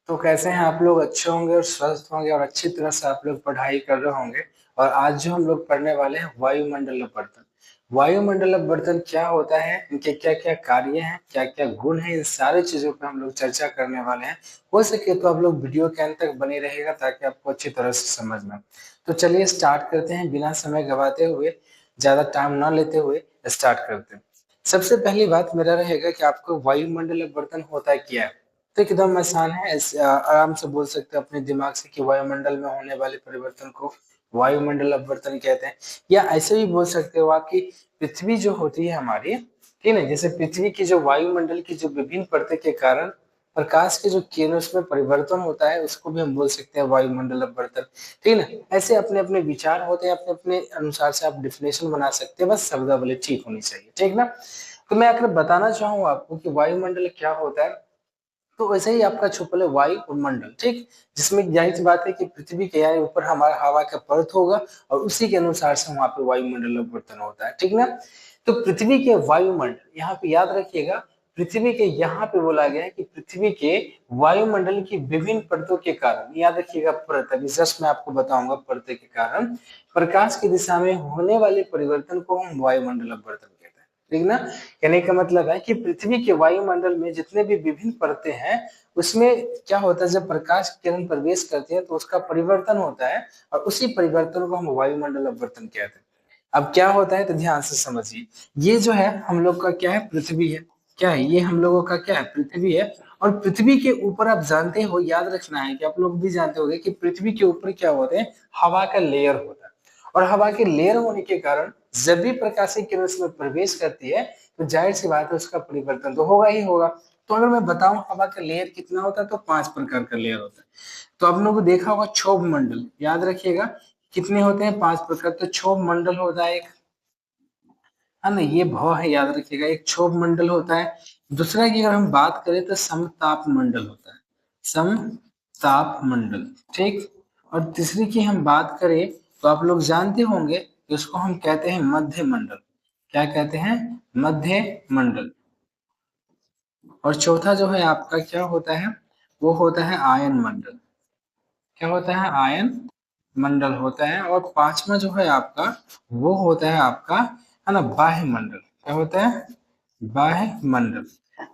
तो कैसे हैं आप लोग? अच्छे होंगे और स्वस्थ होंगे और अच्छी तरह से आप लोग पढ़ाई कर रहे होंगे। और आज जो हम लोग पढ़ने वाले हैं वायुमंडल अपवर्तन। वायुमंडल अपवर्तन क्या होता है, इनके क्या क्या कार्य हैं, क्या क्या गुण हैं, इन सारी चीजों पर हम लोग चर्चा करने वाले हैं। हो सके तो आप लोग वीडियो के अंत तक बने रहेगा ताकि आपको अच्छी तरह से समझ में आए। तो चलिए स्टार्ट करते हैं, बिना समय गवाते हुए, ज्यादा टाइम ना लेते हुए स्टार्ट करते हैं। सबसे पहली बात मेरा रहेगा कि आपको वायुमंडल अपवर्तन होता है क्या है। तो एकदम आसान है, आराम से बोल सकते हैं अपने दिमाग से कि वायुमंडल में होने वाले परिवर्तन को वायुमंडल अपवर्तन कहते हैं। या ऐसे भी बोल सकते हो आप कि पृथ्वी जो होती है हमारी, ठीक है, जैसे पृथ्वी की जो वायुमंडल की जो विभिन्न परतों के कारण प्रकाश के जो किरण उसमें परिवर्तन होता है, उसको भी हम बोल सकते हैं वायुमंडल अपवर्तन। ठीक है ना। ऐसे अपने अपने विचार होते हैं, अपने अपने अनुसार से आप डिफिनेशन बना सकते हैं, बस शब्दावली ठीक होनी चाहिए, ठीक ना। तो मैं अगर बताना चाहूँ आपको कि वायुमंडल क्या होता है, तो वैसे ही आपका छुपल है वायु और मंडल, ठीक, जिसमें जाहिर सी बात है कि पृथ्वी के यानी ऊपर हमारा हवा का परत होगा और उसी के अनुसार से वहां पे वायुमंडल अपवर्तन होता है, ठीक ना। तो पृथ्वी के वायुमंडल, यहाँ पे याद रखिएगा, पृथ्वी के यहाँ पे बोला गया है कि पृथ्वी के वायुमंडल की विभिन्न परतों के कारण, याद रखिएगा परत, अभी जस्ट मैं आपको बताऊंगा परत के कारण प्रकाश की दिशा में होने वाले परिवर्तन को हम वायुमंडल अपवर्तन कहते हैं, ठीक ना। कहने का मतलब है कि पृथ्वी के वायुमंडल में जितने भी विभिन्न परतें हैं, उसमें क्या होता है, जब प्रकाश की किरण प्रवेश करती है तो उसका परिवर्तन होता है और उसी परिवर्तन को हम वायुमंडल अपवर्तन कहते हैं। अब क्या होता है तो ध्यान से समझिए। ये जो है हम लोग का क्या है, पृथ्वी है। क्या है ये, हम लोगों का क्या है, पृथ्वी है। और पृथ्वी के ऊपर आप जानते हो, याद रखना है कि आप लोग भी जानते होंगे कि पृथ्वी के ऊपर क्या होते हैं, हवा का लेयर होता है। और हवा के लेयर होने के कारण जब भी प्रकाशीय किरण उसमें प्रवेश करती है तो जाहिर सी बात है उसका परिवर्तन तो होगा ही होगा। तो अगर मैं बताऊं हवा का लेयर कितना होता है, तो 5 प्रकार का लेयर होता है। तो आप लोगों को देखा होगा क्षोभ मंडल, याद रखिएगा कितने होते हैं, 5 प्रकार। तो क्षोभ मंडल होता है एक, है ना, ये भव है, याद रखिएगा, एक क्षोभ मंडल होता है। दूसरा की अगर हम बात करें तो समताप मंडल होता है, समताप मंडल, ठीक। और तीसरी की हम बात करें तो आप लोग जानते होंगे कि उसको हम कहते हैं मध्य मंडल। क्या कहते हैं, मध्य मंडल। और चौथा जो है आपका क्या होता है, वो होता है आयन मंडल। क्या होता है, आयन मंडल होता है। और पांचवा जो है आपका, वो होता है आपका, है ना, बाह्य मंडल। क्या होता है, बाह्य मंडल।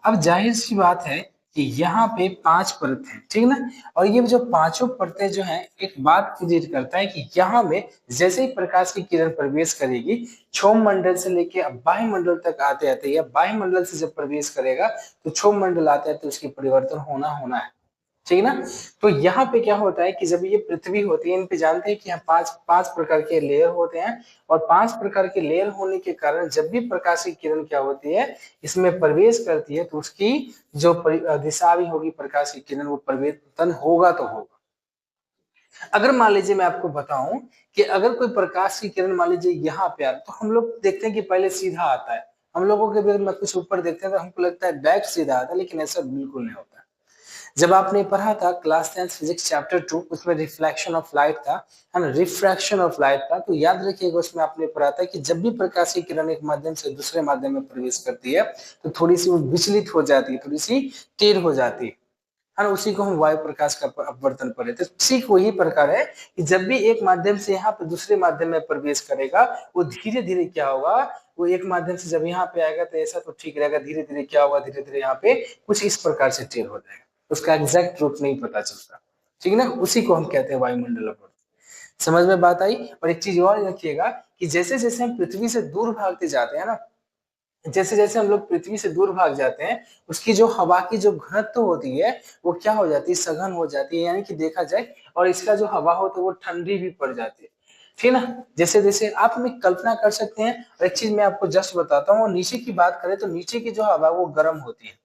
अब जाहिर सी बात है कि यहाँ पे 5 परत है, ठीक ना। और ये जो पांचों परतें जो हैं, एक बात क्लियर करता है कि यहाँ में जैसे ही प्रकाश की किरण प्रवेश करेगी, क्षोभ मंडल से लेके अब बाह्य मंडल तक आते आते, या बाह्य मंडल से जब प्रवेश करेगा तो क्षोभ मंडल आते आते उसकी परिवर्तन होना होना है, ठीक है ना। तो यहाँ पे क्या होता है कि जब ये पृथ्वी होती है, इन पे जानते हैं कि यहाँ पांच पांच प्रकार के लेयर होते हैं। और 5 प्रकार के लेयर होने के कारण जब भी प्रकाश की किरण क्या होती है, इसमें प्रवेश करती है, तो उसकी जो दिशा भी होगी प्रकाश की किरण, वो परिवर्तन होगा तो होगा। अगर मान लीजिए मैं आपको बताऊं कि अगर कोई प्रकाश की किरण मान लीजिए यहाँ पे आ, तो हम लोग देखते हैं कि पहले सीधा आता है। हम लोगों के भी कुछ ऊपर देखते हैं तो हमको लगता है बैक सीधा आता है, लेकिन ऐसा बिल्कुल नहीं होता। जब आपने पढ़ा था क्लास 10 फिजिक्स चैप्टर 2, उसमें रिफ्लेक्शन ऑफ लाइट था, है ना, रिफ्रैक्शन ऑफ लाइट था, तो याद रखिएगा उसमें आपने पढ़ा था कि जब भी प्रकाश की किरण एक माध्यम से दूसरे माध्यम में प्रवेश करती है तो थोड़ी सी वो विचलित हो जाती है, थोड़ी सी टेढ़ हो जाती है ना। उसी को हम वायु प्रकाश का अपवर्तन पढ़े थे। ठीक वही प्रकार है कि जब भी एक माध्यम से यहाँ पे दूसरे माध्यम में प्रवेश करेगा, वो धीरे धीरे क्या होगा, वो एक माध्यम से जब यहाँ पे आएगा तो ऐसा तो ठीक रहेगा, धीरे धीरे क्या होगा, धीरे धीरे यहाँ पे कुछ इस प्रकार से टेढ़ हो जाएगा, उसका एग्जैक्ट रूप नहीं पता चलता, ठीक है ना। उसी को हम कहते हैं वायुमंडल अपवर्तन। समझ में बात आई। और एक चीज और रखिएगा कि जैसे जैसे हम पृथ्वी से दूर भागते जाते हैं ना, जैसे जैसे हम लोग पृथ्वी से दूर भाग जाते हैं, उसकी जो हवा की जो घनत्व होती है वो क्या हो जाती है, सघन हो जाती है, यानी कि देखा जाए, और इसका जो हवा होता है वो ठंडी भी पड़ जाती है, ठीक ना। जैसे जैसे आप में कल्पना कर सकते हैं। और एक चीज मैं आपको जस्ट बताता हूँ, नीचे की बात करें तो नीचे की जो हवा वो गर्म होती है।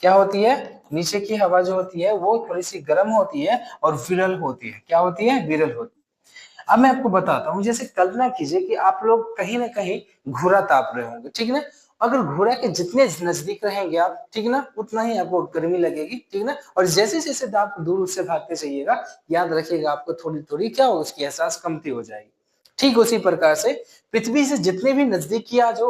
क्या होती है, नीचे की हवा जो होती है वो थोड़ी सी गर्म होती है और विरल होती है। क्या होती है, विरल होती है। अब मैं आपको बताता हूँ, जैसे कल्पना कीजिए कि आप लोग कहीं ना कहीं घोड़ा ताप रहे होंगे, ठीक है ना। अगर घोड़ा के जितने नजदीक रहेंगे आप, ठीक है ना, उतना ही आपको गर्मी लगेगी, ठीक है ना। और जैसे जैसे आप दूर उससे भागते जाइएगा, याद रखिएगा आपको थोड़ी थोड़ी क्या हो, उसकी एहसास कमती हो जाएगी। ठीक उसी प्रकार से पृथ्वी से जितने भी नजदीकियां जो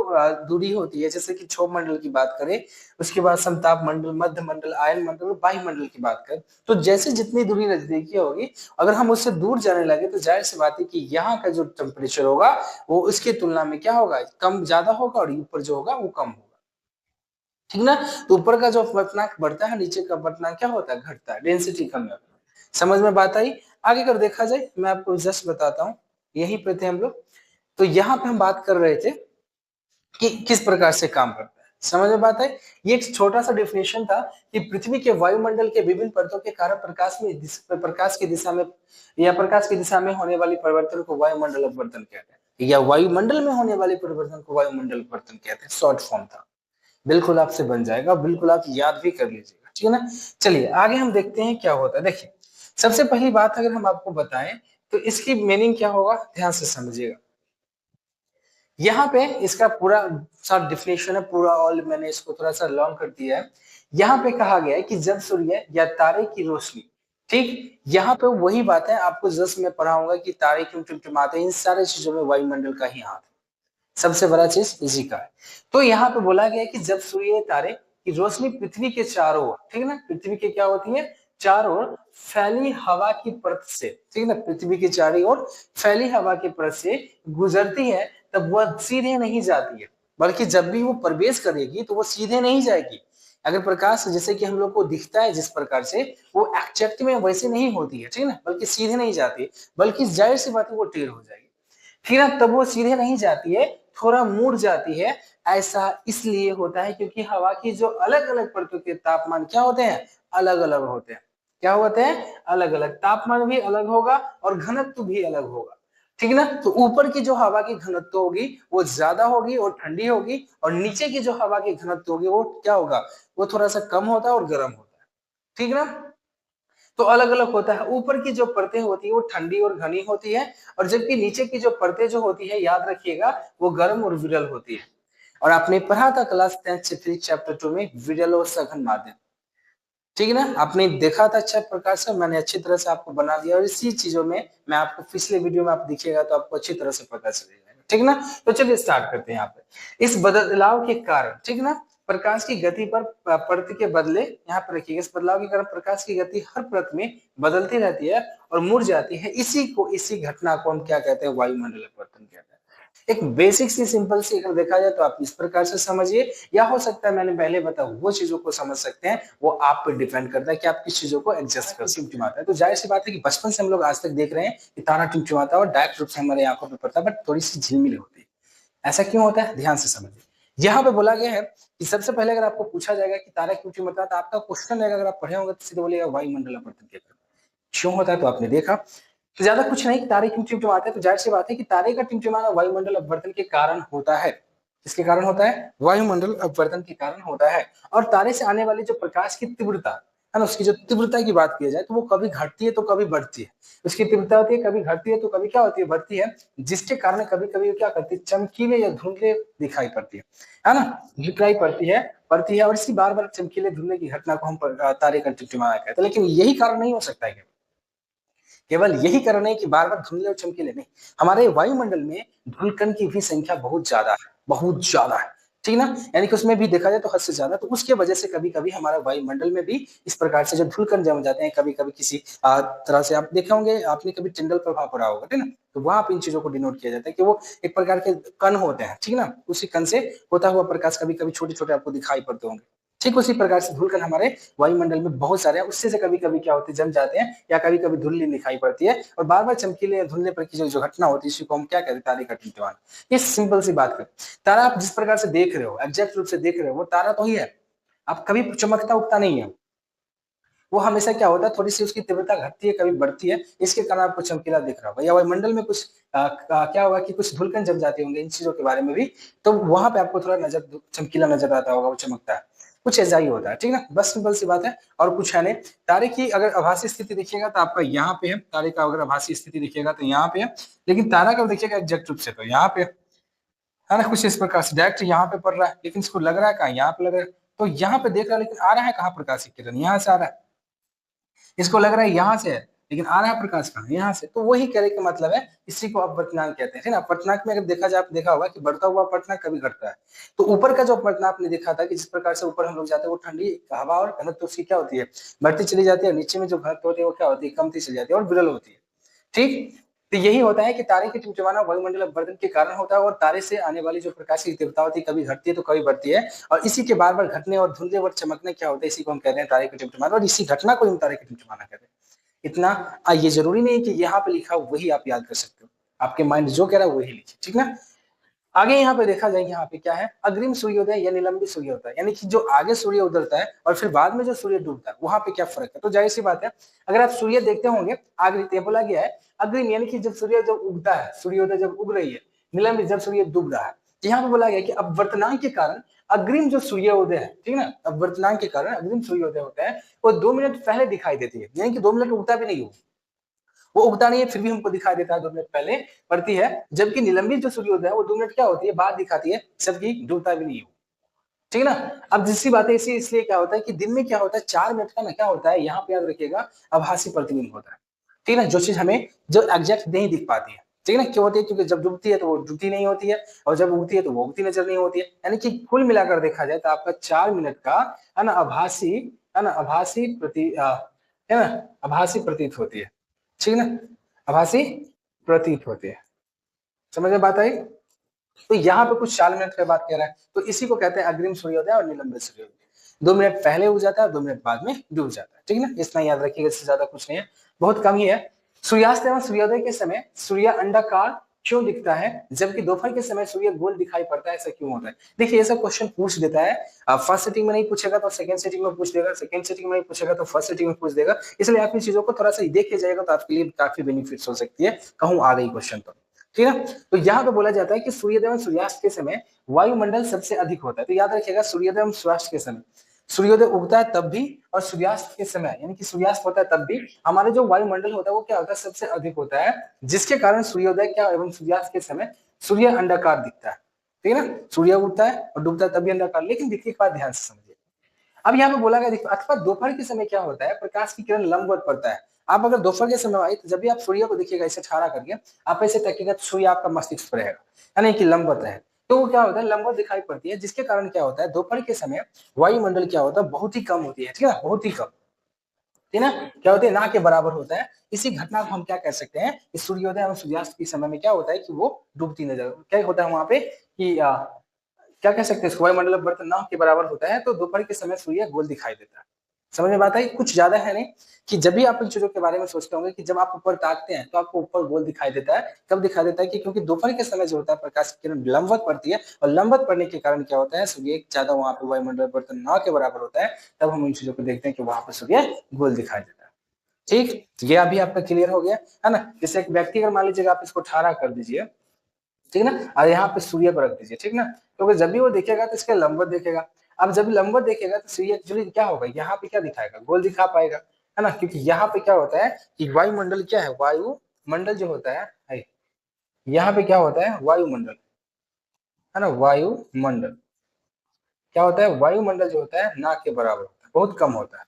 दूरी होती है, जैसे कि क्षोभ मंडल की बात करें, उसके बाद समताप मंडल, मध्य मंडल, आयन मंडल और वायुमंडल की बात करें, तो जैसे जितनी दूरी नजदीकी होगी, अगर हम उससे दूर जाने लगे तो जाहिर सी बात है कि यहाँ का जो टेम्परेचर होगा वो उसकी तुलना में क्या होगा, कम ज्यादा होगा, और ऊपर जो होगा वो कम होगा। ठीक ना। तो ऊपर का जो अपवर्तनांक बढ़ता है, नीचे का अपवर्तनांक क्या होता है, घटता है, डेंसिटी कम होता है। समझ में बात आई। आगे कर देखा जाए, मैं आपको जस्ट बताता हूँ, यहीं पे थे हम लोग। तो यहाँ पे हम बात कर रहे थे कि किस प्रकार से काम करता है, समझ में बात है। ये एक छोटा सा डेफिनेशन था कि पृथ्वी के वायुमंडल के विभिन्न परतों के कारण प्रकाश की दिशा में या प्रकाश की दिशा में होने वाली परिवर्तन को वायुमंडल अपवर्तन कहते हैं, या वायुमंडल में होने वाली परिवर्तन को वायुमंडल अपवर्तन कहते हैं, शॉर्ट फॉर्म था। बिल्कुल आपसे बन जाएगा, बिल्कुल आप याद भी कर लीजिएगा, ठीक है ना। चलिए आगे हम देखते हैं क्या होता है। देखिए, सबसे पहली बात अगर हम आपको बताएं तो इसकी मीनिंग क्या होगा, ध्यान से समझिएगा। यहाँ पे इसका पूरा सा डिफिनेशन है, पूरा ऑल मैंने इसको थोड़ा सा लॉन्ग कर दिया है। यहाँ पे कहा गया है कि जब सूर्य या तारे की रोशनी, ठीक, यहाँ पे वही बात है, आपको जस्ट मैं पढ़ाऊंगा कि तारे क्यों टिमटिमाते हैं, इन सारे चीजों में वायुमंडल का ही हाथ है, सबसे बड़ा चीज इसी का है। तो यहाँ पे बोला गया है कि जब सूर्य तारे की रोशनी पृथ्वी के चारों ओर, ठीक है ना, पृथ्वी के क्या होती है, चारों ओर फैली हवा की परत से, ठीक है ना, पृथ्वी के चारों ओर फैली हवा की परत से गुजरती है, तब वह सीधे नहीं जाती है, बल्कि जब भी वो प्रवेश करेगी तो वो सीधे नहीं जाएगी। अगर प्रकाश जैसे कि हम लोग को दिखता है जिस प्रकार से, वो एग्जैक्ट में वैसे नहीं होती है, ठीक है ना, बल्कि सीधे नहीं जाती, बल्कि जाहिर सी बात है वो टेढ़ हो जाएगी, ठीक है ना। तब वो सीधे नहीं जाती है, थोड़ा मुड़ जाती है। ऐसा इसलिए होता है क्योंकि हवा की जो अलग अलग परतों के तापमान क्या होते हैं, अलग अलग होते हैं। क्या होते हैं, अलग अलग, तापमान भी अलग होगा और घनत्व भी अलग होगा, ठीक है ना। तो ऊपर की जो हवा की घनत्व होगी वो ज्यादा होगी और ठंडी होगी, और नीचे की जो हवा की घनत्व होगी वो क्या होगा, वो थोड़ा सा कम होता है और गर्म होता है, ठीक है ना। तो अलग अलग होता है, ऊपर की जो परतें होती है वो ठंडी और घनी होती है, और जबकि नीचे की जो परतें जो होती है, याद रखिएगा, वो गर्म और विरल होती है। और आपने पढ़ा था क्लास 10 से फिजिक्स चैप्टर 2 में विरल और सघन माध्यम, ठीक है ना, आपने देखा था अच्छा प्रकार से, मैंने अच्छी तरह से आपको बना दिया, और इसी चीजों में मैं आपको पिछले वीडियो में आप दिखेगा तो आपको अच्छी तरह से पता चलेगा, ठीक है ना। तो चलिए स्टार्ट करते हैं यहाँ पे। इस बदलाव के कारण, ठीक है ना, प्रकाश की गति पर परत के बदले, यहाँ पर रखिएगा, इस बदलाव के कारण प्रकाश की गति हर परत में बदलती रहती है और मुड़ जाती है, इसी घटना को हम क्या कहते हैं, वायुमंडल परिवर्तन कहते हैं। एक बेसिक सी सिंपल सी अगर देखा जाए तो आप इस प्रकार से समझिए, या हो सकता है मैंने पहले बताया वो चीजों को समझ सकते हैं, वो आप पे डिपेंड करता है कि आप किस चीजों को एडजस्ट कर टिमटिमाता है। तो जाहिर सी बात है कि बचपन से हम लोग आज तक देख रहे हैं कि तारा टिमटिमाता है और डायरेक्ट रूप से हमारे आंखों पे पड़ता है, बट थोड़ी सी झिलमिल होती है। ऐसा क्यों होता है, ध्यान से समझिए। यहाँ पे बोला गया है कि सबसे पहले अगर आपको पूछा जाएगा कि तारा क्यों टिमटिमाता है, तो आपका क्वेश्चन रहेगा, अगर आप पढ़े होंगे तो सीधे बोलिएगा वायुमंडल अपवर्तन के कारण। क्यों होता है तो आपने देखा, तो ज्यादा कुछ नहीं, तारे क्यों टिमटिमाते हैं, तो जाहिर सी बात है कि तारे का टिमटिमाना वायुमंडल अपवर्तन के कारण होता है। किसके कारण होता है, वायुमंडल अपवर्तन के कारण होता है। और तारे से आने वाली जो प्रकाश की तीव्रता है ना, उसकी जो तीव्रता की बात की जाए तो वो कभी घटती है तो कभी बढ़ती है। उसकी तीव्रता होती है, कभी घटती है तो कभी क्या होती है, बढ़ती है, जिसके कारण कभी कभी क्या करती है, चमकीले या धुंधले दिखाई पड़ती है ना, दिखाई पड़ती है, और इसी बार बार चमकीले धुंधले की घटना को हम तारे का टिमटिमाना कहते हैं। लेकिन यही कारण नहीं हो सकता है, केवल यही कारण है कि बार बार धुंधले और चमकीले नहीं, हमारे वायुमंडल में धूलकण की भी संख्या बहुत ज्यादा है, बहुत ज्यादा है, ठीक ना, यानी कि उसमें भी देखा जाए तो हद से ज्यादा। तो उसके वजह से कभी कभी हमारा वायुमंडल में भी इस प्रकार से जो धूलकण जम जाते हैं, कभी कभी किसी तरह से, आप देखे होंगे, आपने कभी टिंडल प्रभाव पढ़ा होगा, ठीक ना, तो वहां पे इन चीजों को डिनोट किया जाता है कि वो एक प्रकार के कण होते हैं, ठीक ना, उसी कण से होता हुआ प्रकाश कभी कभी छोटे छोटे आपको दिखाई पड़ते होंगे। ठीक उसी प्रकार से धूलकण हमारे वायुमंडल में बहुत सारे हैं, उससे से कभी कभी क्या होते हैं, जम जाते हैं, या कभी कभी धुंधली दिखाई पड़ती है, और बार बार चमकीले या धुंधले पर की जो घटना होती है, इसी को हम क्या कहते हैं, तारे का टिमटिमाना। ये सिंपल सी बात है। तारा आप जिस प्रकार से देख रहे हो, एग्जैक्ट रूप से देख रहे हो, वो तारा तो ही है, आप कभी चमकता उगता नहीं है, वो हमेशा क्या होता है, थोड़ी सी उसकी तीव्रता घटती है, कभी बढ़ती है, इसके कारण आपको चमकीला दिख रहा होगा, या वायुमंडल में कुछ क्या होगा कि कुछ धुलकन जम जाते होंगे, इन चीजों के बारे में भी, तो वहां पे आपको थोड़ा नजर चमकीला नजर आता होगा, वो चमकता है, कुछ ऐसा ही होता है, ठीक ना, बस सिंपल सी बात है, और कुछ है नहीं। तारे की अगर आभासी स्थिति देखिएगा तो आपका यहाँ पे है, तारे का अगर आभासी स्थिति देखिएगा तो यहाँ पे है, लेकिन तारा का देखिएगा एग्जैक्ट रूप से तो यहाँ पे है ना, कुछ इस प्रकार से डायरेक्ट यहाँ पे पड़ रहा है, लेकिन इसको लग रहा है कहाँ, यहाँ पे लग रहा है, तो यहाँ पे देख रहा है, लेकिन आ रहा है कहाँ प्रकाशित किरण, यहाँ से आ रहा है, इसको लग रहा है यहाँ से है, लेकिन आ रहा है प्रकाश कहाँ, यहाँ से। तो वही कहने का मतलब है, इसी को अपवर्तनांक कहते हैं, ठीक ना। अपवर्तनांक में अगर देखा जाए, देखा होगा कि बढ़ता हुआ अपवर्तनांक कभी घटता है। तो ऊपर का जो अपवर्तनांक आपने देखा था कि जिस प्रकार से ऊपर हम लोग जाते हैं, वो ठंडी हवा और घनत्व उसकी क्या होती है, बढ़ती चली जाती है। नीचे में जो घनत्व होती है वो क्या होती है, कमती चली जाती है और विरल होती है। ठीक, तो यही होता है कि तारे की टिमटिमाना वायुमंडल अपवर्तन के कारण होता है, और तारे से आने वाली जो प्रकाश की तीव्रता होती है कभी घटती है तो कभी बढ़ती है, और इसी के बार बार घटने और धुंधले और चमकने क्या होता है, इसी को हम कहते हैं तारे की टिमटिमाना, और इसी घटना को हम तारे की टिमटिमाना कहते हैं। इतना ये जरूरी नहीं है कि यहाँ पे लिखा वही आप याद कर सकते हो, आपके माइंड जो कह रहा है वही लिखिए, ठीक ना। आगे यहाँ पे देखा जाए, यहाँ पे क्या है, अग्रिम सूर्योदय या निलंबित सूर्योदय, यानी कि जो आगे सूर्य उदयता है और फिर बाद में जो सूर्य डूबता है, वहां पे क्या फर्क है। तो जाहिर सी बात है, अगर आप सूर्य देखते होंगे, आगे बोला गया है अग्रिम, यानी कि जब सूर्य जब उगता है, सूर्योदय जब उग रही है, निलंबित जब सूर्य डूब रहा है। यहाँ पे बोला गया कि अपवर्तनांक के कारण अग्रिम जो सूर्योदय है, ठीक ना, अपवर्तनांक के कारण अग्रिम सूर्योदय होता है, वो 2 मिनट पहले दिखाई देती है, यानी कि 2 मिनट उगता भी नहीं हो, वो उगता नहीं है फिर भी हमको दिखाई देता है, 2 मिनट पहले पड़ती है। जबकि निलंबित जो सूर्योदय है वो 2 मिनट क्या होती है, बाद दिखाती है, जबकि डूबता भी नहीं हो, ठीक है ना। अब जिसकी बात है, इसी इसलिए क्या होता है कि दिन में क्या होता है, 4 मिनट का ना क्या होता है, यहाँ पे याद रखिएगा, आभासी प्रतिबिंब होता है, ठीक है ना। जो चीज हमें जो एग्जैक्ट नहीं दिख पाती है, ठीक है ना, क्यों होती है, क्योंकि जब डूबती है तो वो डूबती नहीं होती है, और जब उगती है तो वो उगती नजर नहीं होती है। यानी कि कुल मिलाकर देखा जाए तो आपका 4 मिनट का है ना आभासी, है ना आभासी है ना, आभासी प्रतीत होती है, ठीक है ना, आभासी प्रतीत होती है। समझ में बात आई। तो यहाँ पे कुछ 4 मिनट की बात कह रहा है, तो इसी को कहते हैं अग्रिम सूर्योदय और निलंबित सूर्योदय। 2 मिनट पहले उग जाता है, 2 मिनट बाद में डूब जाता है, ठीक है ना। इतना याद रखिएगा, इससे ज्यादा कुछ नहीं है, बहुत कम ही है। सूर्यास्त एवं सूर्योदय के समय सूर्य अंडाकार क्यों दिखता है, जबकि दोपहर के समय सूर्य गोल दिखाई पड़ता है, ऐसा क्यों होता है। देखिए, ऐसा क्वेश्चन पूछ देता है, फर्स्ट सेटिंग में नहीं पूछेगा तो सेकंड सेटिंग में पूछ देगा, सेकंड सेटिंग में नहीं पूछेगा तो फर्स्ट सेटिंग में पूछ देगा। इसलिए आप इन चीजों को थोड़ा सा देख के जाएगा तो आपके लिए काफी बेनिफिट्स हो सकती है, कहूं आ गई क्वेश्चन तो, ठीक है। तो यहाँ पे बोला जाता है कि सूर्योदय एवं सूर्यास्त के समय वायुमंडल सबसे अधिक होता है। तो याद रखिएगा, सूर्योदय एवं सूर्यास्त के समय, सूर्योदय उगता है तब भी और सूर्यास्त के समय, यानी कि सूर्यास्त होता है तब भी हमारे जो वायुमंडल होता है वो क्या होता है, सबसे अधिक होता है, जिसके कारण सूर्योदय क्या एवं सूर्यास्त के समय सूर्य अंडाकार दिखता है, ठीक है ना। सूर्य उगता है और डूबता है तभी अंडाकार। लेकिन देखिए, एक बात ध्यान से समझिए, अब यहाँ पे बोला गया, देखो, अथवा दोपहर के समय क्या होता है, प्रकाश की किरण लंबवत पड़ता है। आप अगर दोपहर के समय आए तो जब भी आप सूर्य को देखिएगा ऐसे ठहरा करके, आप ऐसे तकिएगा तो सूर्य आपका मस्तिष्क पर रहेगा, यानी कि लंबवत है। तो वो क्या होता है, लंबवत दिखाई पड़ती है, जिसके कारण क्या होता है, दोपहर के समय वायुमंडल क्या होता है, बहुत ही कम होती है, ठीक है, बहुत ही कम, ठीक है ना, क्या होती है, ना के बराबर होता है। इसी घटना को हम क्या कह सकते हैं, कि सूर्योदय और सूर्यास्त के समय में क्या होता है कि वो डूबती नजर, क्या होता है वहां पे कि क्या कह सकते हैं, वायुमंडल अपवर्तन ना के बराबर होता है, तो दोपहर के समय सूर्य गोल दिखाई देता है। समझ में बात आई, कुछ ज्यादा है नहीं, कि जब भी आप इन चीजों के बारे में सोचते होंगे कि जब आप ऊपर ताकते हैं तो आपको ऊपर गोल दिखाई देता है, कब दिखाई देता है, कि क्योंकि दोपहर के समय जो होता है प्रकाश की किरण लंबवत पड़ती है, और लंबवत पड़ने के कारण क्या होता है, सूर्य ज्यादा वहां पे वायुमंडल अपवर्तन ना के बराबर होता है, तब हम इन चीजों को देखते हैं कि वहां पर सूर्य गोल दिखाई देता है। ठीक, तो ये अभी आपका क्लियर हो गया है ना। जैसे एक व्यक्ति अगर मान लीजिएगा आप इसको ठहरा कर दीजिए, ठीक है ना, और यहाँ पे सूर्य को रख दीजिए, ठीक ना, क्योंकि जब भी वो देखेगा तो इसके लंबवत देखेगा। अब जब लंबवत देखेगा तो सूर्य एक्चुअली क्या होगा, यहाँ पे क्या दिखाएगा, गोल दिखा पाएगा, है ना, क्योंकि यहाँ पे क्या होता है कि वायुमंडल क्या है, वायुमंडल जो होता है, यहाँ पे क्या होता है, वायुमंडल, है ना, वायुमंडल क्या होता है, वायुमंडल जो होता है ना के बराबर होता है, बहुत कम होता है।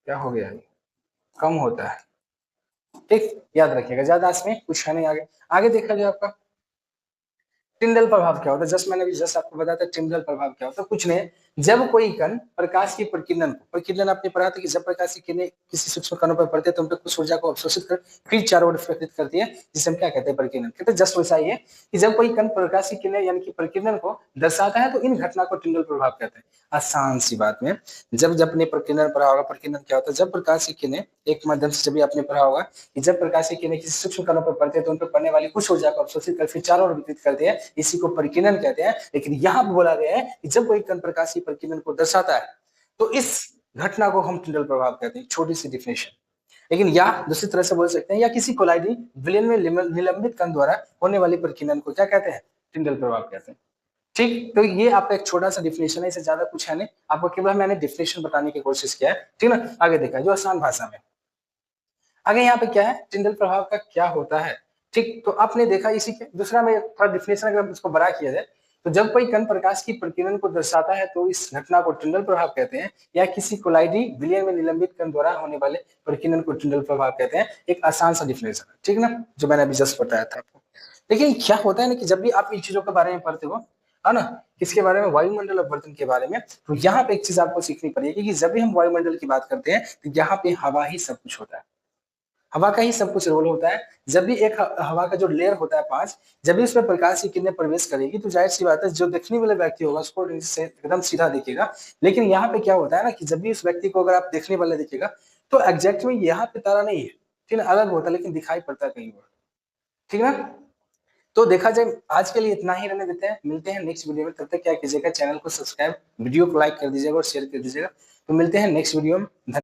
क्या हो गया, कम होता है, ठीक, याद रखिएगा, ज्यादा इसमें कुछ है नहीं। आगे आगे देखा जाए आपका टिंडल प्रभाव क्या होता है, जस्ट मैंने भी जस्ट आपको बताया था टिंडल प्रभाव क्या होता है, कुछ नहीं, जब कोई कण प्रकाश की प्रकीर्णन को, प्रकीर्णन आपने पढ़ा था कि जब प्रकाश की किरणें किसी सूक्ष्म कणों पर पड़ते हैं तो उन पर कुछ ऊर्जा को अवशोषित कर फिर चारों ओर वितरित करती है, जिसे हम क्या कहते हैं, प्रकीर्णन कहते हैं। जस्ट वैसा ही है कि जब कोई कण प्रकाश की किरणें यानी कि प्रकीर्णन को दर्शाता है तो इन घटना को टिंडल प्रभाव कहते हैं। आसान सी बात में, जब जब अपने प्रकीर्णन पढ़ा होगा, प्रकीर्णन क्या होता है, जब प्रकाश की किरणें एक माध्यम से, जब भी आपने पढ़ा होगा कि जब प्रकाश की किरणें किसी सूक्ष्म कणों पर पड़ते हैं तो उन पर पड़ने वाली कुछ ऊर्जा को अवशोषित कर फिर चारों ओर वितरित करते हैं, इसी को प्रकीर्णन कहते हैं। लेकिन यहाँ पर बोला गया है कि जब कोई कण प्रकाश की प्रकीर्णन को दर्शाता है तो इस घटना को हम टिंडल प्रभाव कहते हैं, छोटी सी डिफिनेशन। लेकिन या दूसरी तरह से बोल सकते हैं, या किसी कोलाइडिंग विलयन में निलंबित कण द्वारा होने वाली प्रकीर्णन को क्या कहते हैं, टिंडल प्रभाव कहते हैं। ठीक, तो ये आपका एक छोटा सा डिफिनेशन है, इससे ज्यादा कुछ है नहीं, आपको केवल मैंने डिफिनेशन बताने की कोशिश किया है, ठीक ना। आगे देखा जो आसान भाषा में, आगे यहाँ पे क्या है, टिंडल प्रभाव का क्या होता है। ठीक, तो आपने देखा इसी के दूसरा में थोड़ा डिफिनेशन अगर इसको बड़ा किया जाए, तो जब कोई कण प्रकाश की प्रकीर्णन को दर्शाता है तो इस घटना को टंडल प्रभाव कहते हैं, या किसी कोलाइडी विलयन में निलंबित कण द्वारा होने वाले प्रकीर्णन को टंडल प्रभाव कहते हैं। एक आसान सा डिफिनेशन, ठीक ना, जो मैंने अभी जस्ट बताया था आपको। लेकिन क्या होता है ना कि जब भी आप इन चीजों के बारे में पढ़ते हो, है ना, किसके बारे में, वायुमंडल अपवर्तन के बारे में, तो यहाँ पे एक चीज आपको सीखनी पड़ेगी कि जब भी हम वायुमंडल की बात करते हैं तो यहाँ पे हवा ही सब कुछ होता है, हवा का ही सब कुछ रोल होता है। जब भी एक हवा का जो लेयर होता है 5, जब भी उसमें प्रकाश की किरणें प्रवेश करेगी तो जाहिर सी बात है जो देखने वाले व्यक्ति होगा उसको से एकदम सीधा दिखेगा। लेकिन यहाँ पे क्या होता है ना कि जब भी उस व्यक्ति को अगर आप देखने वाले दिखेगा तो एग्जैक्ट में यहाँ पे तारा नहीं है, ठीक है, अलग होता है लेकिन दिखाई पड़ता है कहीं और, ठीक है ना। तो देखा जाए आज के लिए इतना ही रहने देते हैं, मिलते हैं नेक्स्ट वीडियो में। तब तक क्या कीजिएगा, चैनल को सब्सक्राइब, वीडियो को लाइक कर दीजिएगा और शेयर कर दीजिएगा। तो मिलते हैं नेक्स्ट वीडियो में।